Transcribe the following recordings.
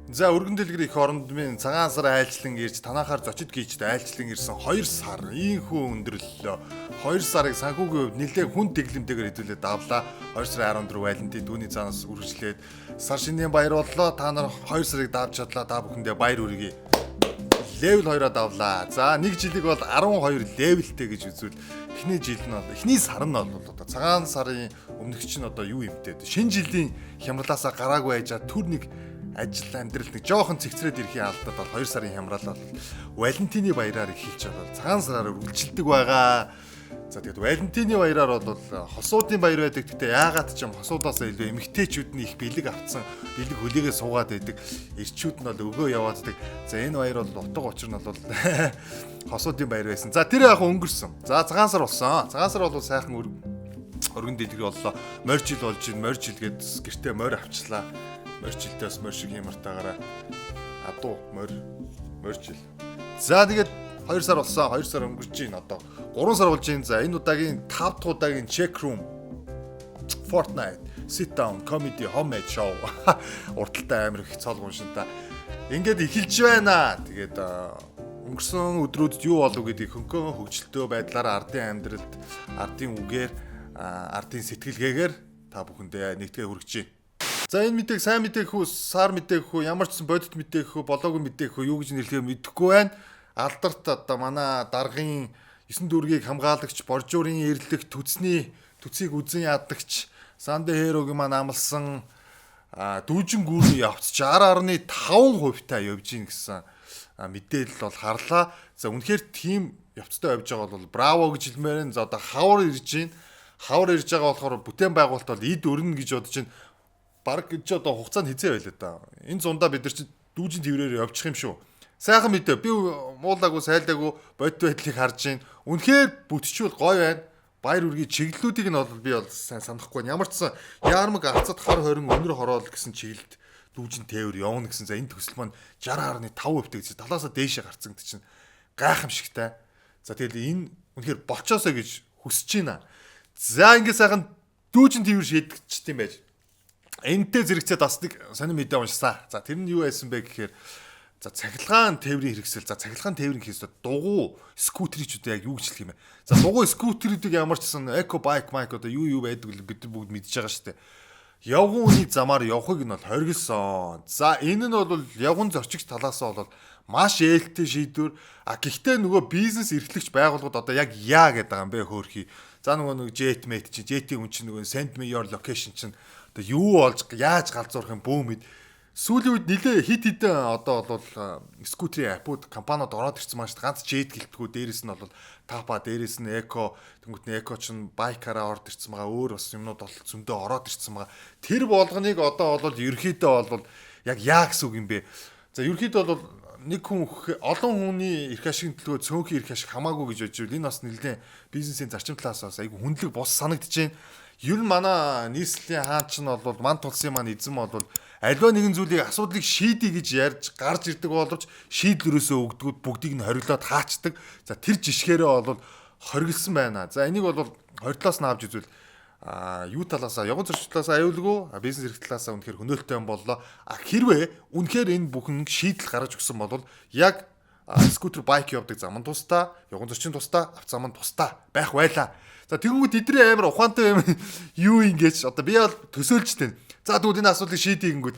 За өргөн дэлгэр их оронд минь цагаан сар айлчлан ирж танахаар зочид гүйчд айлчлан ирсэн 2 сар ийхүү өндөрлөлөө. 2 сарыг санхүүгийн хувьд нэлээд хүн дэглэмтэйгээр хэдүүлээд давлаа. 2 сарын 14 Валентин дүүний цаанаас үргэлжлээд сар шинийн баяр боллоо. Та нар 2 сарыг давж чадлаа. Та бүхэндээ баяр хүргэе. Левел 2-аа давлаа. За нэг жилиг бол 12 левелтэй гэж үзвэл эхний жил нь эхний сар нь бол одоо цагаан сарын өмнөх чинь одоо юу юмтэй. Шинэ жилийн хямралаасаа гараагүй байжаа түр нэг ажил амьдрал нэг жоохон цэгцрээд ирэхин алдаад бол 2 сарын хямралал Валентины баяраар эхэлж байгаа. Цагаан сараар үргэлжилдэг байгаа. За тэгээд Валентины баяраар бол хосуудын баяр байдаг. Гэхдээ яагаад ч юм хосуудаас илүү эмэгтэйчүүд нь их бэлэг авцсан, бэлэг хөлийгээ суугаад байдаг. Ирчүүд нь бол өгөө явааддаг. За энэ баяр бол утга учир нь бол хосуудын баяр байсан. За тэр яг өнгөрсөн. За цагаан сар болсон. Цагаан сар бол сайхан өргөн дэлгэр боллоо. Морь жил болж ин морь жил гээд гэртээ морь авчлаа. Морьжилтээс морь шиг хямартаагаараа адуу морь жил. За тэгээд 2 сар болсон. 2 сар өнгөрч байна одоо. 3 сар болж байна. За энэ удаагийн 5 дахь удаагийн check room Fortnite sit down comedy homemade show урталтай амир их цол гоншинта. Ингээд эхэлж байна. Тэгээд өнгөрсөн өдрүүдэд юу болов гэдгийг хөнгөн хөгжилтөө байдлаар ардын амьдралд, ардын үгээр, ардын сэтгэлгээгээр та бүхэндээ нэгтгээ хүргэж байна. За энэ мэдээг сайн мэдээх үү, сар мэдээх үү, ямар ч сан бодит мэдээх үү, болоогүй мэдээх үү, юу гэж нэрлэхээ мэдэхгүй байна. Алдарт одоо манай даргын 9 дүүргийг хамгаалагч, боржуурын эрлэг, төцийг үзэн ядагч, Сандехэрогийн маань амлсан дүүжин гүүрний явц 60.5% та явж гин гэсэн мэдээлэл бол харлаа. За үнэхээр тийм явцтай явж байгаа бол браво гэж хэлмээр. За одоо хавар ирж гин. Хавар ирж байгаа болохоор бүтээн байгуулалт бол эд өрнө гэж бодож байна. Бараг гэж одоо хугацаанд хизээ байлаа да. Энэ зундаа бид нар чи дүүжин тэрээр явчих юм шүү. Сайхан мэдээ. Би муулаагүй, сайлаагүй бодит байдлыг харж байна. Үнэхээр бүтчүүл гоё байна. Баяр үргийн чиглэлүүдийг нь бол би бол сайн санахгүй байна. Ямар ч сан яармаг алцад хар хорин өнөр хороол гэсэн чиглэлд дүүжин тээвэр явна гэсэн. За энэ төсөл маань 60.5% гэж талаасаа дээшээ гарцсан гэдэг чинь гайхамшигтай. За тэгэл энэ үнэхээр болчоосоо гэж хүсэж байна. За ингэ сайхан дүүжин тээвэр шийдэгчт юм байж. Энтэй зэрэгцээ бас нэг сонир мэдээ уншсан. За тэр нь юу байсан бэ гэхээр за цахилгаан тээврийн хэрэгсэл. За цахилгаан тээврийн хэрэгсэл дугуй скутеричүүд яг юу гэж хэлэх юм бэ? За дугуй скутерүүдийг ямар ч гэсэн эко байк майк одоо юу байдаг вэ бид бүгд мэдж байгаа шүү дээ. Явган үний замаар явахыг нь бол хоригсон. За энэ нь бол явган зорчигч талаас нь бол маш ээлтэй шийдвэр. Гэхдээ нөгөө бизнес эрхлэгч байгууллагууд одоо яг яа гэдэг байгаа юм бэ хөөрхий. За нөгөө jetmate чинь jetийн хүн чинь нөгөө send me your location чинь одоо юу болж яаж галзуурах юм бөө мэд. Сүүлийн үед нилээ хит хитэн одоо бол скутерийн апууд компаниуд ороод ирсэн маш ганц jet гэлтгүү дээрэс нь бол тапа дээрэс нь эко тэнгуүтний эко чинь байкараа ороод ирсэн байгаа өөр бас юмнууд бол зөндөө ороод ирсэн байгаа. Тэр болгоныг одоо бол ерөөхдөө бол яг яа гэсэн үг юм бэ? За ерөөхдөө бол нэг хүн олон хүний эрх ашигын төлөө цөөнхийн эрх ашиг хамаагүй гэж бодож байна. Энэ бас нэлээд бизнесийн зарчим талаас бас айгүй хүндлэг бос санагдаж байна. Ер нь манай нийслэлийн хаан ч нь бол ман тулсын маань эзэн бол альва нэгэн зүйлийг асуудлыг шийдий гэж ярьж гарч ирдэг боловч шийдлэрөөсөө өгдөгүүд бүгдийг нь хориглоод хаачдаг. За тэр жишгээрээ бол хоригдсан байна. За энийг бол хордлоос нь авч үзвэл юу талаасаа явган зорчигч талаасаа аюулгүй бизнес эрх талаасаа үнэхээр хөнөөлттэй юм боллоо. Хэрвээ үнэхээр энэ бүхэн шийдэл гаргаж өгсөн бол яг скутер байк явдаг зам нь тусдаа, явган зорчигчийн тусдаа, авцам нь тусдаа байх байлаа. За тэгэнгүүт эдний амар ухаантай юм юу ингэж одоо би бол төсөөлжтэй. За тэгвэл энэ асуудлыг шийдэгэнгүүт.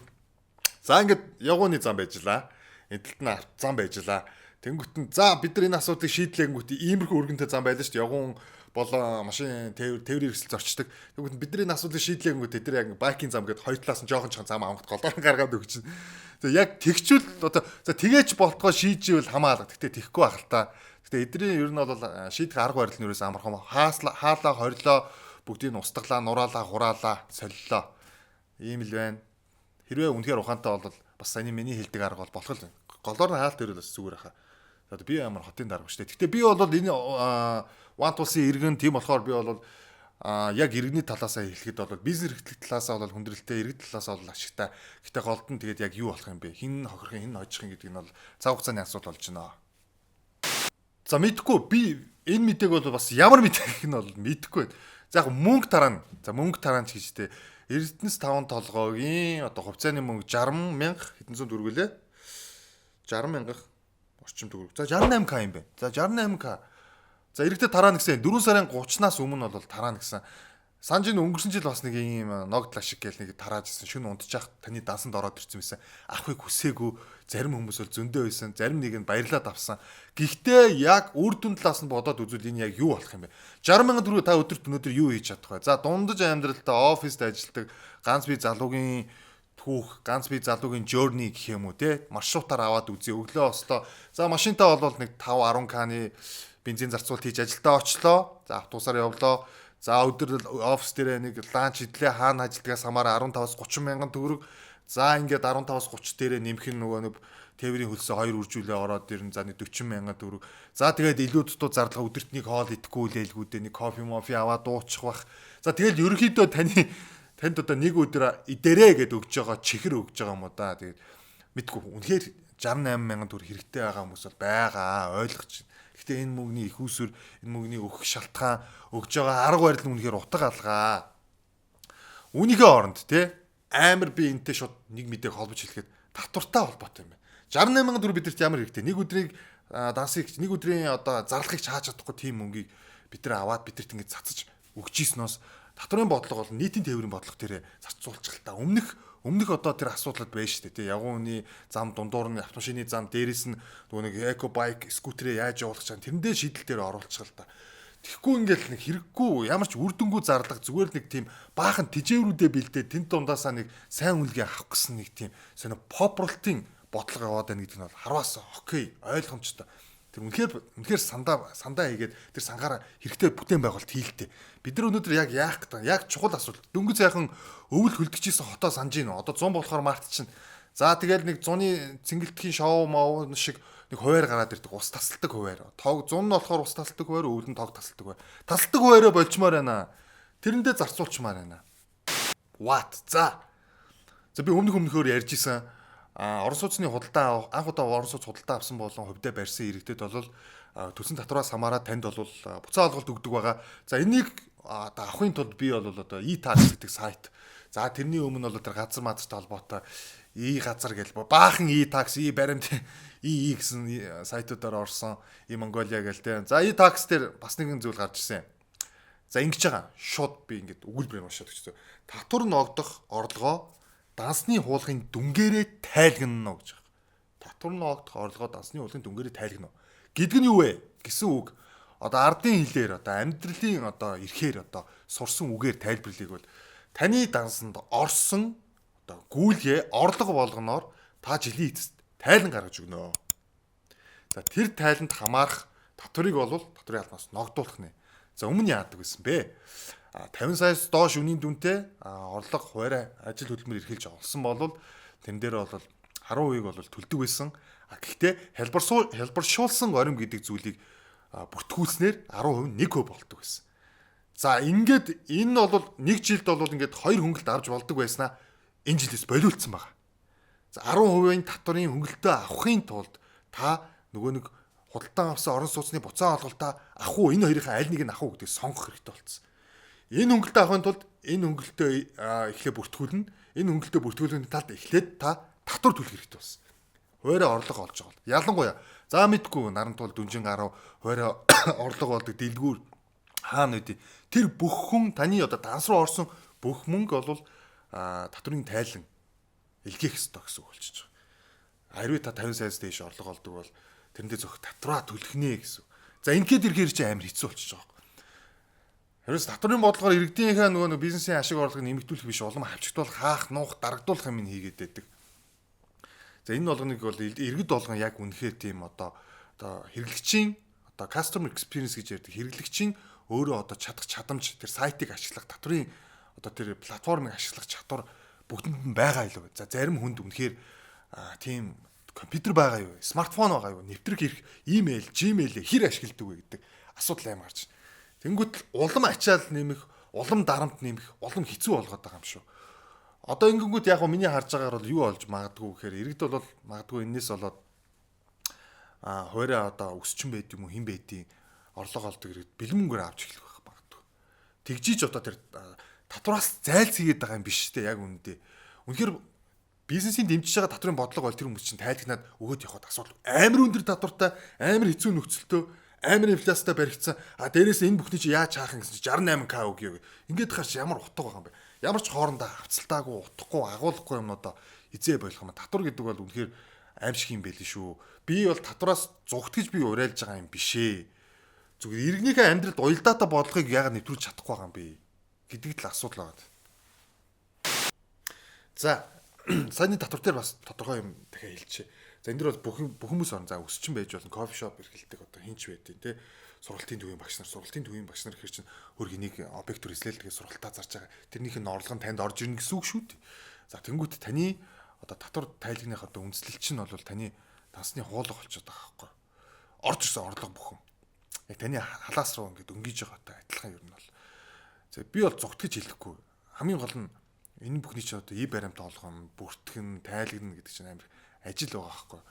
За ингээд явгууны зам байжлаа. Эдэлт нь зам байжлаа. Тэнгүүт нь за бид нар энэ асуудлыг шийдлэнгүүт иймэрхүү өргөнтэй зам байлаа шүү дээ. Явгуун болоо машин тээврийн хэрэгсэл зорчдог. Тэгвэл бид нар энэ асуудлыг шийдлэнгүүт эдгээр яг байкийн зам гэдэг хоёр талаас нь жоохон зам амгад голоор гаргаад өгч. За яг тэгчүүл одоо за тэгээч болтгоо шийдчихвэл хамаалга. Гэтэ тэхгүй байх л та. Гэтэ эдний ер нь бол шийдэх арга барил нь ерөөс амархан хаалаа хорилоо бүгдийг нь устгалаа, нураалаа, хураалаа, солилоо. Ийм л байна. Хэрвээ үнэхээр ухаантай бол бас саяны миний хэлдэг арга бол болох л байна. Голоор нь хаалт ирэл бас зүгээр хаа. За би ямар хотын дарга шүү дээ. Гэтэ би бол энэ ван тулсын иргэн тийм болохоор би бол яг иргэний талаасаа хэлэхэд бол бизнес эрхлэх талаасаа бол хүндрэлтэй, иргэд талаасаа бол ашигтай. Гэтэ голд нь тэгээд яг юу болох юм бэ? Хин хохирох, хин хожих гэдэг нь бол цаг хугацааны асуудал болж байна. За мэдхгүй би энэ мэдээг бол бас ямар мэдээг нь бол мэдэхгүй байна. За яг мөнгө тараа. За мөнгө тараан ч гэж дээ. Эрдэнэс 5 толгойн одоо хувьцааны мөнгө 60,000 хэдэн зуун төгрөг лээ. 60,000 орчим төгрөг. За 68к юм байна. За 68к. За иргэдэд тараа нэгсэн 4 сарын 30-наас өмнө бол тараа нэгсэн. Санжийн өнгөрсөн жил бас нэг юм ногдлаа шиг гэл нэг тарааж ирсэн. Шүн унтчих таны дансанд ороод ирсэн байсан. Авахыг хүсээгүй зарим хүмүүс бол зөндөө байсан. Зарим нэг нь баярлаад авсан. Гэхдээ яг үр дүн талаас нь бодоод үзвэл энэ яг юу болох юм бэ? 60,000 төгрөг та өнөөдөр юу хийж чадах вэ? За дундаж амьдралдаа оффист ажилладаг ганц бие залуугийн түүх, ганц бие залуугийн journey гэх юм уу те? Маршрутаар аваад үзье. Өглөө ослоо. За машинтаа бол нэг 5-10 каны бензин зарцуулт хийж ажилдаа очлоо. За автобусаар явлоо. За өдөр офис дээр нэг ланч идлээ хаана ажилдгаас хамаараа 15-аас 30 мянган төгрөг. За ингээд 15-аас 30 дээрээ нэмэх нь нөгөө нэг тээврийн хөлсөө 2 үржүүлээ ороод ирэн за нэг 40 мянган төгрөг. За тэгээд илүү дутуу зарлага өдөрт нэг хоол идэхгүй лээлгүүдээ нэг кофе мофи аваад дуучих бах. За тэгэл ерөнхийдөө танд одоо нэг өдөр идэрээ гэд өгж байгаа чихэр өгж байгаа юм уу да. Тэгээд мэдгүй үнэхээр 68 мянган төгрөг хэрэгтэй байгаа хүмүүс бол байгаа ойлгож байна. Гэтэ энэ мөнгөний их усүр, энэ мөнгөний өгөх шалтгаан, өгж байгаа арга барил нь үнэхээр утга алгаа. Үүнийхээ оронд те амар би энэтэй шууд нэг мэдээг холбож хэлэхэд татвартай холбоотой юм байна. 68 мянган төгрөг бидэрт ямар хэрэгтэй? Нэг өдрийг дансыг нэг өдрийн одоо зарлагыг чааж чадахгүй тийм мөнгийг бид нар аваад бидэрт ингэж цацаж өгч ийснээс татварын бодлого бол нийтийн тээврийн бодлого тэрэ зарцуулчих л та. Өмнөх одоо тэр асуудлууд байж штэ тий ягуун хүний зам дундуур нь автомашины зам дээрээс нь нөгөө нэг эко байк скутерээ яаж явуулах чам тэрэндээ шийдэл дээр оруулчих л та. Тэгэхгүй ингээл нэг хэрэггүй ямар ч үр дүнгүй зарлага зүгээр нэг тийм баахан тижээврүүдээ бэлдээ тэнд дундаасаа нэг сайн үнэлгээ авах гэсэн нэг тийм сонио попролтын бодлого яваад байна гэдэг нь бол харваас окей ойлгомжтой. Тэр үнэхээр сандаа хийгээд тэр сангаараа хэрэгтэй бүтээн байгуулалт хийлтэй. Бид нар өнөөдөр яг яах гэдэг яг чухал асуудал. Дөнгөж сайхан өвөл хөлдөгчийсэн хотоо санаж гин. Одоо 100 болохоор март чинь. За тэгэл нэг 100-ны цэнгэлтгийн шоу маа шиг нэг хуваар гараад ирдэг. Ус тасалдаг хуваар. Тог 100 нь болохоор ус тасалдаг хуваар, өвөл нь тог тасалдаг хуваар. Тасалдаг хуваараа болчмоор байна. Тэрэндээ зарцуулчмаар байна. What? За би өмнөхөөр ярьж исэн орон сууцны худалдаа анх удаа орон сууц худалдаа авсан болон хувьдаа барьсан иргэдэд бол төлсөн татвараас хамаараа танд бол буцаа олголт өгдөг байгаа. За энийг одоо авахын тулд би бол одоо e-tax гэдэг сайт. За тэрний өмнө бол тэр газар мазтай холбоотой газар гэж баахан e-tax, баримт гэсэн сайтуудаар орсон Mongolia гээл тэ. За e-tax дээр бас нэгэн зүйл гарч ирсэн. За ингэж байгаа. Шууд би ингэж өгүүлбэрээр уншаад өгчөө. Татвар ногдох орлогоо дансны хуулгын дүнгээрээ тайлгнана гэж байна. Татвар ногдох орлогоо дансны хуулгын дүнгээрээ тайлгнана. Гэдэг нь юу вэ? Гэсэн үг. Одоо ардын хэлээр одоо амьдралын одоо эрхээр одоо сурсан үгээр тайлбарлыг бол таны дансанд орсон одоо гүйлгээ орлого болгоноор та жилийн эцэст тайлан гаргаж өгнө. За тэр тайланд хамаарах татварыг бол татварын албанаас ногдуулах нэ. За өмнө яадаг байсан бэ? 50 саяас доош үнийн дүнтэй орлого хуваарай ажил хөдөлмөр эрхэлж олсон бол тэн дээр бол 10% бол төлдөг байсан. Гэхдээ хэлбэршүүлсэн орим гэдэг зүйлийг бүртгүүлснээр 10% 1% болдог байсан. За ингээд энэ бол нэг жилд бол ингээд 2 хөнгөлт авч болдог байснаа энэ жилээс болиулсан байгаа. За 10%-ийн татварын хөнгөлтөө авахын тулд та нөгөө нэг худалдан авсан орон сууцны буцаа олголтоо авах уу энэ хоёрын аль нэг нь авах уу гэдгийг сонгох хэрэгтэй болсон. Энэ хөнгөлтөө авахын тулд энэ хөнгөлтөө эхлээ бүртгүүлнэ. Энэ хөнгөлтөө бүртгүүлэхин талд эхлээд та татвар төлөх хэрэгтэй болсон. Хуваараа орлого олж байгаа. Ялангуяа за мэдгүй наран тул дүнжин гарав хуваараа орлого олдог дэлгүүр хаана үдий. Тэр бүх хүн таны одоо данс руу орсон бүх мөнгө бол татварын тайлан илгээх ёстой гэсэн үг болчихж байгаа. Харин та 50 саяас дээш орлого олдог бол тэрэндээ зөвхөн татвараа төлөх нэ гэсэн. За ингээд ирэхээр чи амар хэцүү болчихж байгаа. Хэрвээ татварын бодлогоор иргэдийнхээ нөгөө бизнесийн ашиг орлогыг нэмэгдүүлэх биш улам хавчигдуулах, хаах, нуух, дарагдуулах юм хийгээд байдаг. За энэ болгоныг бол иргэд болгон яг үнэхээр тийм одоо хэрэглэгчийн одоо customer experience гэж ярьдаг. Хэрэглэгчийн өөрөө одоо чадах чадамж, тэр сайтыг ашиглах, татварын одоо тэр платформыг ашиглах чадвар бүгдэнд нь байгаа юу? За зарим хүнд үнэхээр тийм компьютер байгаа юу? Смартфон байгаа юу? Нэвтрэх ирэх имэйл, Gmail хэр ашигладаг вэ гэдэг асуудал аим гарч. Тэнгүүт улам ачаал нэмэх, улам дарамт нэмэх, улам хэцүү болгоод байгаа юм шүү. Одоо ингэнгүүт яг миний харж байгаагаар бол юу олж магадгүй гэхээр иргэд бол магадгүй энэс болоод хуваараа одоо өсчин байд юм уу хэн байдیں۔ Орлого олдог иргэд бэлэн мөнгөөр авч эхлэх байх магадгүй. Тэгжиж одоо тэр татвараас зайлсхийгээд байгаа юм биш үү? Яг үнэндээ. Үнэхээр бизнесийн дэмжиж байгаа татврын бодлого бол тэр хүмүүс чинь тайлагнаад өгөөд явахад асуудал. Амар өндөр татвартай, амар хэцүү нөхцөлтөө, амар инфляцтай баригдсан. Дээрээс энэ бүхний чи яаж хаах юм гэсэн чи 68к өгье. Ингээд хаач ямар утга байгаа юм бэ? Ямар ч хоорондоо хавцалтаагүй, утгагүй, агуулгагүй юмнуудаа эзээ болох юм. Татвар гэдэг бол үнэхээр аимшиг юм байл шүү. Би бол татвараас зугтгиж би урайлж байгаа юм бишээ. Зүгээр иргэнийхээ амьдралд уялдаатай бодлогыг яагаад нэвтрүүлж чадахгүй байгаа юм бэ гэдэг л асуудал байна. За, саяны татвар дээр бас тодорхой юм дахиад хэлчихье. За энэ дэр бол бүх хүмүүс орно. За өсчин байж болно, кофе шоп эрхэлдэг одоо хинч байдیں۔ Тэ сургалтын төвийн багш нар гэхэр чинь хөрг энийг объект төр эслэл тэгээ сургалтаа зарж байгаа. Тэрнийх нь орлого нь танд орж ирнэ гэсэн үг шүү дээ. За тэнгуут таны одоо татвар тайлагных одоо үндэслэл чинь бол таны тансны хуулга болчиход байгаа байхгүй. Орж ирсэн орлого бүхэн. Яг таны халаас руу ингээд өнгийж байгаатай адилхан юм бол. За би бол зугтгаж хэлэхгүй. Хамгийн гол нь энэ бүхний чинь одоо баримт олгоно, бүртгэн, тайлагна гэдэг чинь амар ажил байгаа байхгүй.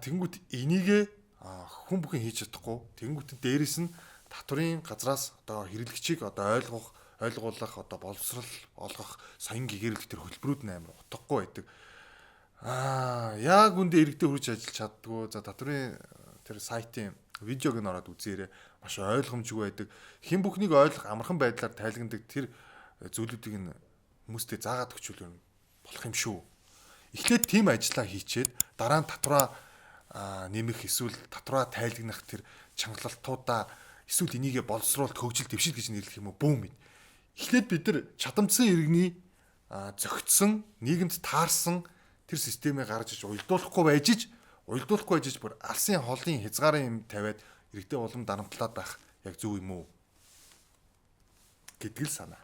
Тэнгуут энийг хүн бүхэн хийж чадахгүй. Тэнгуут дээрээс нь татврын газраас одоо хэрэглэгчийг одоо ойлгуулах одоо боловсрал олгох соён гэгэрэлт төр хөлбрүүд нь амар утгагүй байдаг. Яг үндэ иргэдэд хүрч ажиллаж чаддгүй. За татврын тэр сайтын видеог нь ороод үзээрэй. Маш ойлгомжгүй байдаг. Хэн бүхнийг ойлгох амархан байдлаар тайлагнадаг тэр зүйлүүдийг нь хүмүүстээ заагаад өгчүүл болох юм шүү. Эхлээд тийм ажиллаа хийчээд дараа нь татвараа нэмэх эсвэл татвараа тайлагнах тэр чангалалтуудаа эсвэл энийгээ боловсруулалт хөгжил дэвшил гэж нэрлэх юм уу бүүм юм. Эхлээд бид нар чадамжсан иргэний зөгцсөн нийгэмд таарсан тэр системийг гаргаж иж уйлдуулахгүй байж бүр алсын холын хязгаарын юм тавиад иргэдэд улам дарамтлаад байх яг зөв юм уу гэдэг л санаа.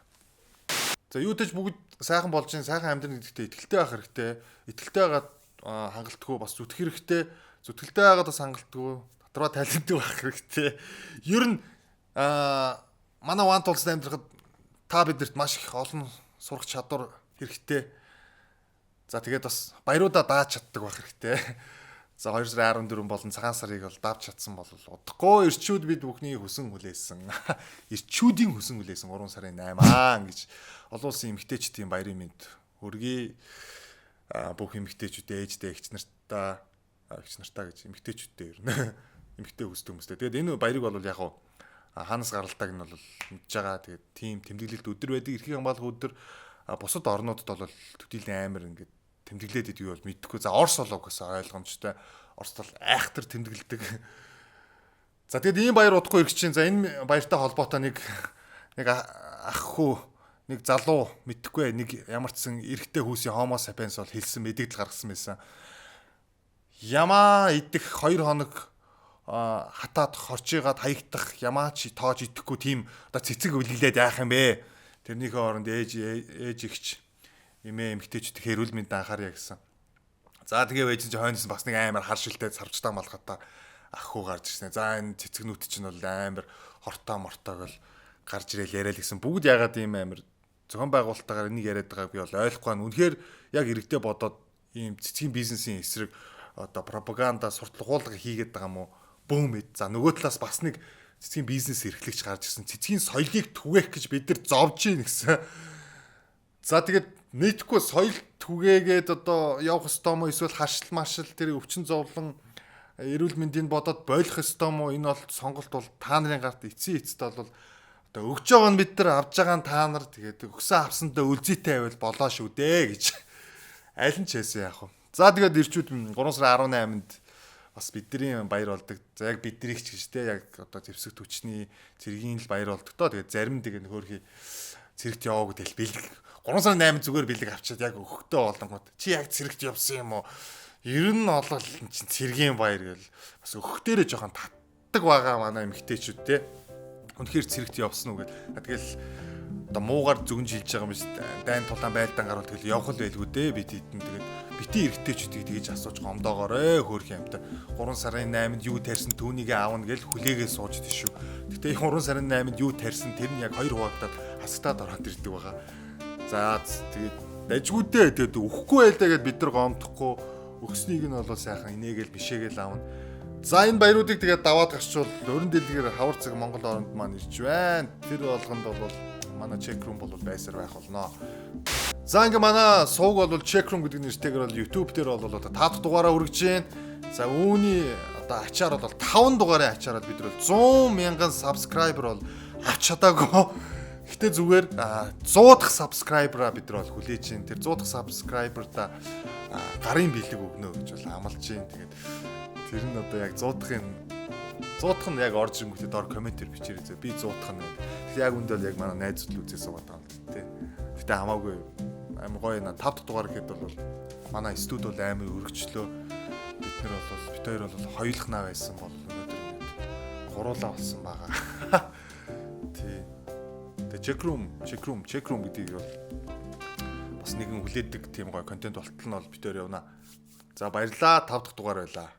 За юу ч бүгд сайхан болж ин сайхан амьдрын гэдэгтээ итгэлтэй байх хэрэгтэй. Итгэлтэй байгаад хангалтгүй бас зүтгэх хэрэгтэй. Зүтгэлтэй байгаад бас хангалтгүй татраа тайлбардаг байх хэрэгтэй. Ер нь манай вант улсад амьдрахад та биднэрт маш их олон сурах чадвар хэрэгтэй. За тэгээд бас баяруудаа дааж чаддаг байх хэрэгтэй. За 2014 болон цагаан сарыг бол давж чадсан бол удахгүй ирчүүд бид бүхний хүсэн хүлээсэн. Ирчүүдийн хүсэн хүлээсэн 3 сарын 8 гэж олон улсын эмэгтэйчдийн баярын мэнд хүргэе. Бүх эмэгтэйчүүд ээждээ эгч нартаа гэж эмэгтэйчүүдтэй ирнэ. Эмэгтэй хүсдэг хүмүүстэй. Тэгээд энэ баярыг бол яг хаанаас гаралтайг нь бол мэдж байгаа. Тэгээд тийм тэмдэглэлт өдөр байдаг. Эрхийн хамгаалах өдөр бусад орнуудад бол төдийлэн амар ингээд тэмдэглээд идэв бол мэдэхгүй. За Орос болог гэсэн ойлгомжтой. Оросд бол айхтар тэмдэглэдэг. За тэгээд ийм баяр удахгүй ирэх чинь. За энэ баяртай холбоотой нэг ах хүү, нэг залуу мэдэхгүй нэг ямар ч сан эрэгтэй хүүсийн homo sapiens бол хэлсэн мэдээлэл гаргасан байсан. Ямаа идэх 2 хоног хатаад хорчигаад хаягдах ямаа чи тоож идэхгүй тийм одоо цэцэг үлгэлээд яах юм бэ? Тэрнийхээ оронд ээж ихч эмээ эмэгтэйчүүд хэрүүл мэнд анхаарья гэсэн. За тэгээ байж чи хойноос бас нэг амар хар шилтэй сарвчтаа малгатаа ах хүү гарч ирсэн. За энэ цэцэгнүүд чинь бол амар хортоо мортоог л гарч ирээл яриад гэсэн. Бүгд ягаад ийм амар зохион байгуулалтаагаар энийг яриад байгааг би бол ойлгохгүй байна. Үнэхээр яг иргэдээ бодоод ийм цэцгийн бизнесийн эсрэг одоо пропаганда сурталгуулга хийгээд байгаа юм уу? Бөөм эд. За нөгөө талаас бас нэг цэцгийн бизнес эрхлэгч гарч ирсэн. Цэцгийн соёлыг түгээх гэж бид нар зовж ийн гэсэн. За тэгээд нийтгүй соёл түгээгээд одоо явах ёстой мó эсвэл харшил маршил тэр өвчин зовлон эрүүл мэндийг бодоод болох ёстой мó энэ бол сонголт бол та нарын гарт эцсийн эцэд бол одоо өгж байгаа нь бид нар авж байгаа нь та нар тэгээд өгсөн авсандаа үлзийтэй байвал болоо шүү дээ гэж аль нь ч хэлсэн яах вэ. За тэгээд ирчүүд 3 сарын 18-нд бас бидний баяр болдог. За яг биднийг ч гэж те яг одоо зэвсэг түвшний цэргийн л баяр болдог тоо. Тэгээд зарим тэгээд нөхөрхий цэрэгт яваа гэдэл бэлэг 3 сарын 8 зүгээр бэлэг авчиад яг өгөхдөө болонгууд чи яг цэрэгт явсан юм уу? Ер нь олол чинь цэргийн баяр гэл бас өгөхдөрөө жоохон татдаг байгаа манай эмэгтэйчүүд те. Үнэхээр цэрэгт явсан уу гэл. Тэгэл одоо муугар зүгэн жилж байгаа юм биш. Дайн тулаан байлдаан гарвал тэгэл явах л байлгүй дээ. Бид хэдэн тэгээд бити эргэжтэйчүүдийг тэгж асууж гомдоогоорой хөөх юмтай. 3 сарын 8-нд юу тарьсан түүнийг аавна гэл хүлээгээ сууж тийш шүү. Гэтэ 3 сарын 8-нд юу тарьсан тэр нь яг 2 хуваагдаад хасагтаад ороод ирдэг байгаа. За тэгээд дажгүйдээ тэгээд өхгүй байлаа гэд бид нар гомдохгүй өгснийг нь бол сайхан инээгээл бишээгээл аавна. За энэ баяруудыг тэгээд даваад гарчвал өрн дэлгээр хавар цаг Монгол оронд маань ирж байна. Тэр болгонд бол манай check room бол байсаар байх болно. За ингээ манай сууг бол check room гэдэг нэртэйгээр бол YouTube дээр бол одоо 5 дугаараа үргэж байна. За үүний одоо ачаар бол 5 дугаарын ачаар бид бол 100 мянган subscriber бол авч чадаагүй. Гэтэ зүгээр 100 дахь subscriber-а бид нар бол хүлээж байна. Тэр 100 дахь subscriber-да гарын бэлэг өгнө гэж бол амлаж байна. Тэгээд тэр нь одоо яг 100 дахь нь яг орж ирэнгүүтээ доор комментээр бичээрэй. Би 100 дахь нь. Тэг яг үндэл яг манай найзууд л үзээс суугаад байгаа юм тий. Гэтэ хамаагүй амар гоё 5 дахь дугаар гэхэд бол манай студ бол амар өргөчлөө. Бид нар бол бит хоёр бол хоёулахнаа байсан бол өнөөдөр гуруулаа болсон байгаа. Тий. Check room гэдгийг бол бас нэгэн хүлээдэг тийм гоё контент болтол нь бол бид өөр явна. За баярлалаа 5 дахь дугаар байлаа.